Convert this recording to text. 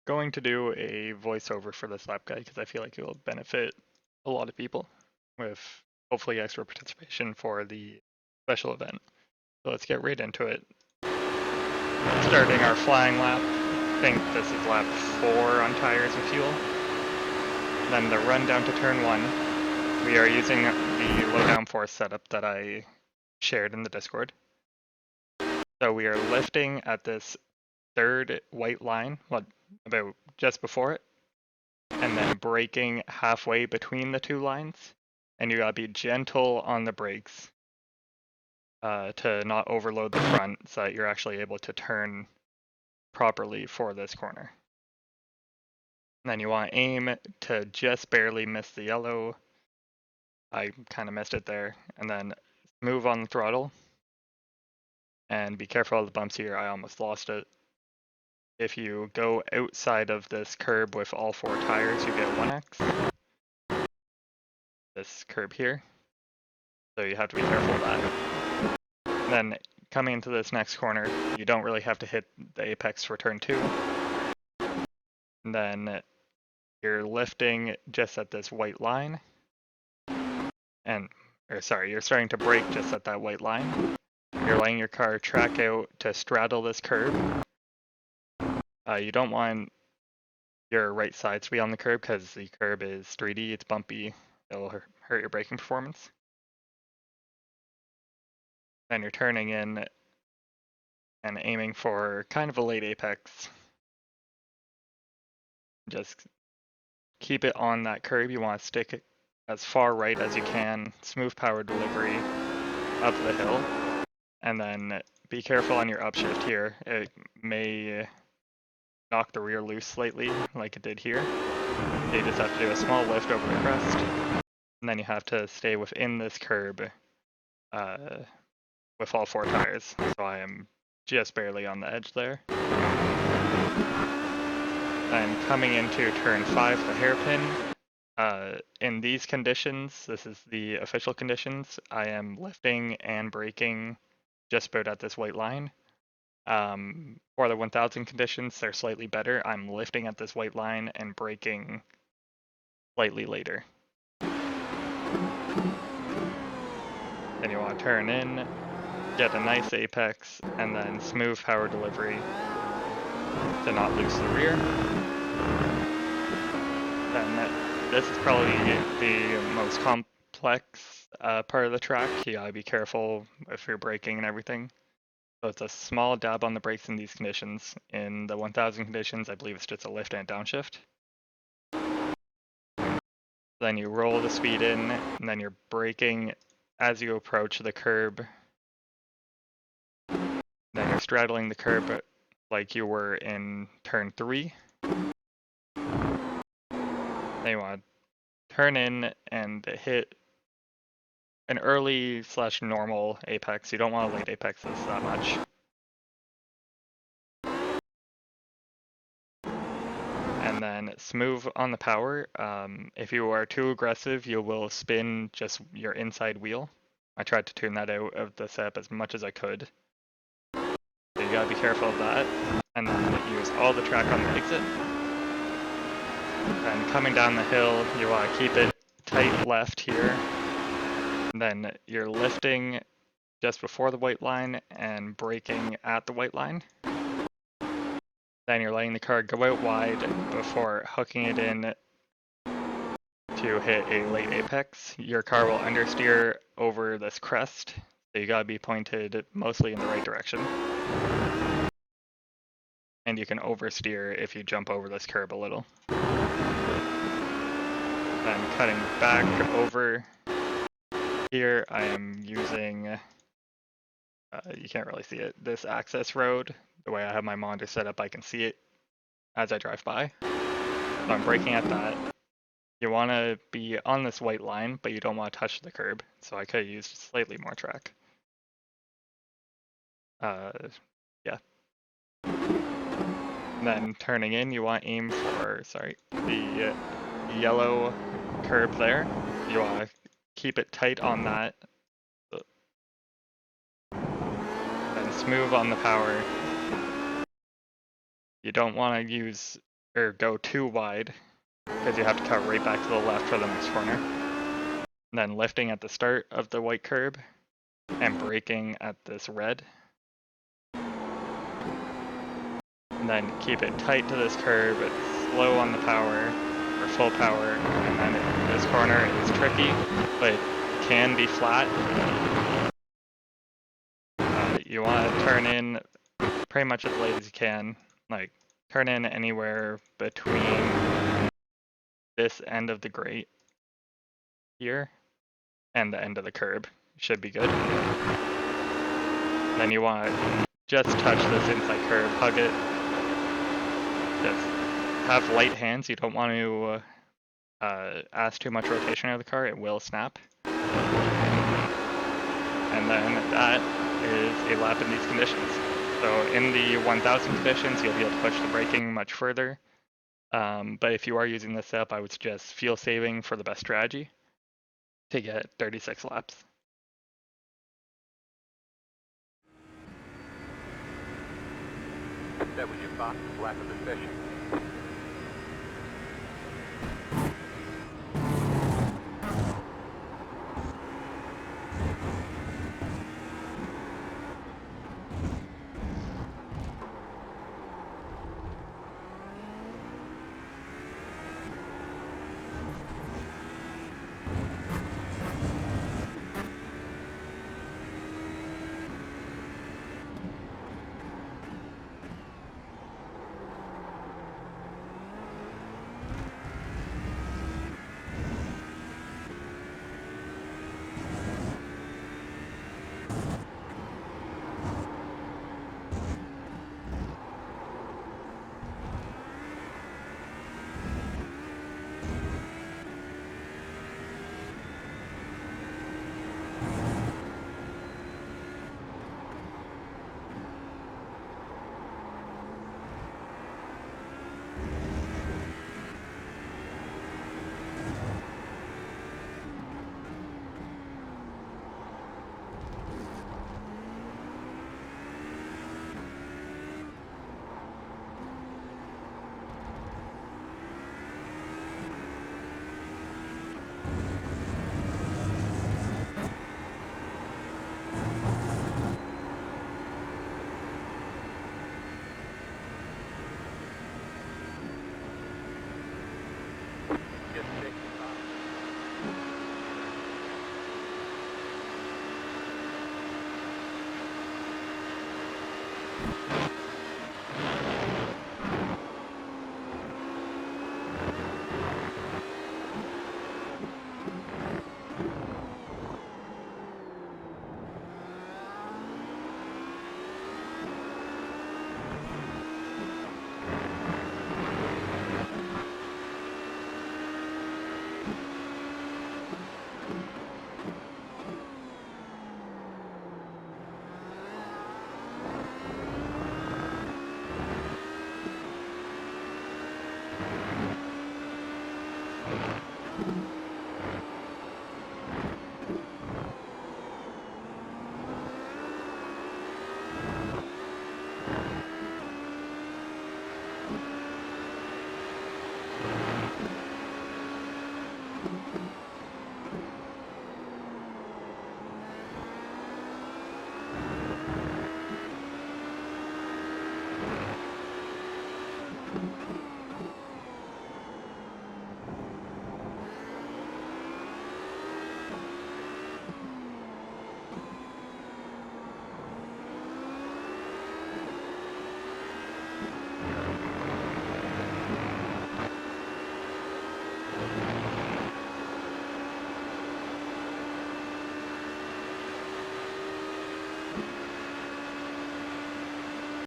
going to do a voiceover for this lap guide because I feel like it will benefit a lot of people with hopefully extra participation for the special event. So let's get right into it. Starting our flying lap. I think this is lap 4 on tires and fuel. Then the run down to turn 1. We are using the low downforce setup that I shared in the Discord. So we are lifting at this third white line, well, about just before it, and then braking halfway between the two lines. And you gotta be gentle on the brakes to not overload the front so that you're actually able to turn properly for this corner. And then you want to aim to just barely miss the yellow. I kind of missed it there. And then move on the throttle. And be careful of the bumps here. I almost lost it. If you go outside of this curb with all 4 tires, you get 1x. This curb here. So you have to be careful of that. Then coming into this next corner, you don't really have to hit the apex for turn 2. And then you're lifting just at this white line. You're starting to brake just at that white line. You're letting your car track out to straddle this curb. You don't want your right side to be on the curb because the curb is 3D, it's bumpy, it'll hurt your braking performance. Then you're turning in and aiming for kind of a late apex. Just keep it on that curb. You want to stick it as far right as you can, smooth power delivery up the hill, and then be careful on your upshift here. It may knock the rear loose slightly like it did here. You just have to do a small lift over the crest, and then you have to stay within this curb with all 4 tires. So I am just barely on the edge there. I'm coming into turn 5, the hairpin. In these conditions, this is the official conditions, I am lifting and braking just about at this white line. For the 1000 conditions, they're slightly better. I'm lifting at this white line and braking slightly later. Then you want to turn in, get a nice apex, and then smooth power delivery to not lose the rear. Then this is probably the most complex part of the track. You gotta be careful if you're braking and everything. So it's a small dab on the brakes in these conditions. In the 1000 conditions, I believe it's just a lift and a downshift. Then you roll the speed in, and then you're braking as you approach the curb. Then you're straddling the curb like you were in turn 3. Then you want to turn in and hit an early / normal apex. You don't want to late apex this that much. And then smooth on the power. If you are too aggressive, you will spin just your inside wheel. I tried to tune that out of the setup as much as I could. So you gotta be careful of that. And then use all the track on the exit. And coming down the hill, you want to keep it tight left here. And then you're lifting just before the white line and braking at the white line. Then you're letting the car go out wide before hooking it in to hit a late apex. Your car will understeer over this crest, so you gotta be pointed mostly in the right direction. And you can oversteer if you jump over this curb a little. Then cutting back over here, I am using, you can't really see it, this access road. The way I have my monitor set up, I can see it as I drive by. So I'm braking at that. You want to be on this white line, but you don't want to touch the curb. So I could have used slightly more track. Yeah. And then turning in, you want to aim for, the yellow curb there. You want to keep it tight on that. Then smooth on the power. You don't want to use or go too wide, because you have to cut right back to the left for the next corner. And then lifting at the start of the white curb and braking at this red. And then keep it tight to this curb, it's slow on the power, or full power, and then this corner is tricky, but it can be flat. You want to turn in pretty much as late as you can, like turn in anywhere between this end of the grate here and the end of the curb. Should be good. Then you want to just touch this inside curb, hug it. Just have light hands. You don't want to ask too much rotation out of the car. It will snap. And then that is a lap in these conditions. So in the 1000 conditions, you'll be able to push the braking much further. But if you are using this setup, I would suggest fuel saving for the best strategy to get 36 laps. That was your fastest lap of the session.